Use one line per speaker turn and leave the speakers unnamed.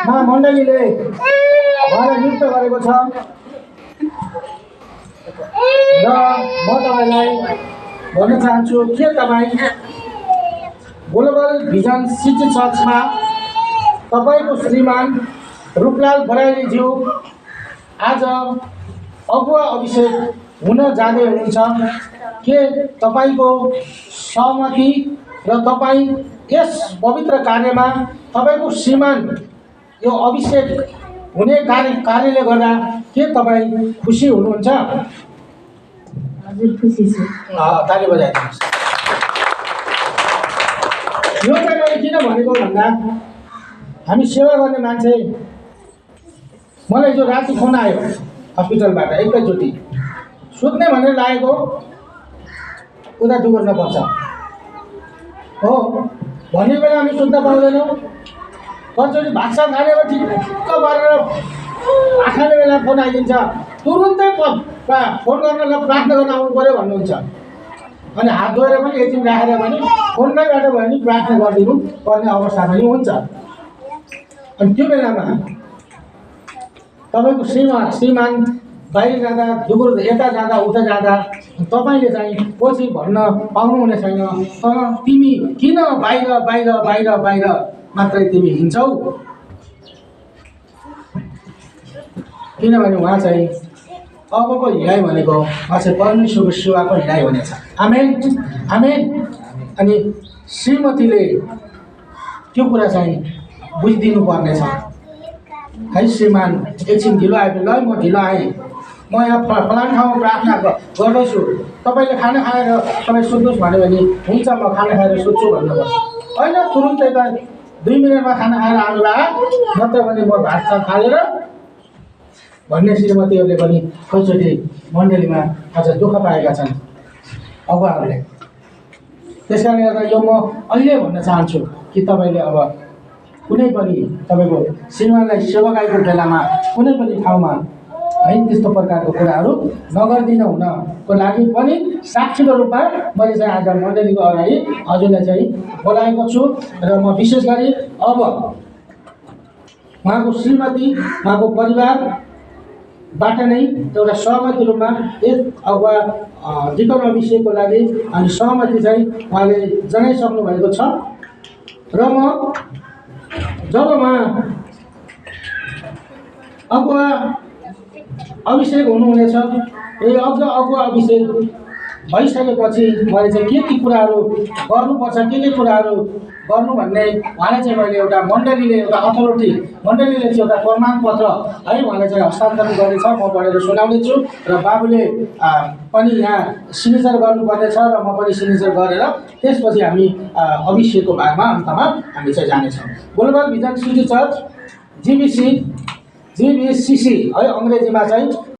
मण्डलीले उहाँलाई नियुक्त गरेको छ र म तपाईँलाई भन्न चाहन्छु के तपाईँ ग्लोबल भिजन सिटी चर्चमा तपाईँको श्रीमान रूपलाल बराइलीज्यू आज अगुवा अभिषेक हुन जाँदै हुनुहुन्छ। के तपाईँको सहमति र तपाईँ यस पवित्र कार्यमा तपाईँको श्रीमान यो अभिषेक हुने कार्यले गर्दा के तपाईँ खुसी हुनुहुन्छ?
हजुर खुसी छु।
ताली बजाइदिनुहोस्। यो चाहिँ मैले किन भनेको भन्दा हामी सेवा गर्ने मान्छे, मलाई जो राति फोन आयो हस्पिटलबाट एकैचोटि सुत्ने भनेर लागेको उता डुबर्नुपर्छ हो भन्ने बेला हामी सुत्न पाउँदैनौँ। कतिचोटि भाषा खानेर ठिक्क पारेर आँखाने बेला फोन आइदिन्छ, तुरुन्तै फोन गर्न प्रार्थना गर्न आउनु पऱ्यो भन्नुहुन्छ। अनि हात धोएर पनि एकछिन राखेर पनि फोनैबाट भयो भने प्रार्थना गरिदिनु पर्ने अवस्था पनि हुन्छ। अनि त्यो बेलामा तपाईँको श्रीमान बाहिर जाँदा दुगुर यता जाँदा उता जाँदा तपाईँले चाहिँ पछि भन्न पाउनुहुने छैन, तिमी किन बाहिर बाहिर बाहिर बाहिर मात्रै तिमी हिँड्छौ? किनभने उहाँ चाहिँ अबको हिँडाइ भनेको उहाँ चाहिँ परमेश्वरको सेवाको हिँडाइ हुनेछ। आमेन आमेन। अनि श्रीमतीले त्यो कुरा चाहिँ बुझिदिनु पर्नेछ है। श्रीमान एकछिन ढिलो आयो, ल म ढिलो आएँ, म यहाँ फलान ठाउँमा प्रार्थना गर्दैछु, तपाईँले खाना खाएर तपाईँ सुत्नुहोस् भन्यो भने हुन्छ म खाना खाएर सुत्छु भन्नुपर्छ। होइन तुरुन्तै त 2 मिनटमा खाना खाएर आउला, नत्र भने म भात सात खाएर भन्ने श्रीमतीहरूले पनि कतिचोटि मण्डलीमा आज दुःख पाएका छन् अगुवाहरूले। त्यस कारणले गर्दा यो म अहिले भन्न चाहन्छु कि तपाईँले अब कुनै पनि तपाईँको श्रीमानलाई सेवाकाईको बेलामा कुनै पनि ठाउँमा है त्यस्तो प्रकारको कुराहरू नगरिदिन हुनको लागि पनि साक्षीको रूपमा मैले चाहिँ आज मण्डलीको अगाडि हजुरलाई चाहिँ बोलाएको छु। र म विशेष गरी अब उहाँको श्रीमती उहाँको परिवारबाट नै एउटा सहमति रूपमा एक अगुवा डिकन अभिषेकको लागि अनि सहमति चाहिँ उहाँले जनाइसक्नु भएको छ। र म जब उहाँ अगुवा अभिषेक हुनुहुनेछ, यही अगुवा अभिषेक भइसकेपछि मैले चाहिँ के कुराहरू गर्नुपर्छ, के कुराहरू गर्नु भन्ने उहाँलाई चाहिँ मैले एउटा मण्डलीले एउटा अथोरिटी मण्डलीले चाहिँ एउटा प्रमाणपत्र है उहाँलाई चाहिँ हस्तान्तरण गर्नेछ, म पढेर सुनाउनेछु र बाबुले पनि यहाँ सिग्नेचर गर्नुपर्नेछ र म पनि सिग्नेचर गरेर त्यसपछि हामी अभिषेकको बारेमा अन्तमा हामी चाहिँ जानेछौँ। ग्लोबल भिजन सिटी चर्च जीबीसीसी है अङ्ग्रेजीमा चाहिँ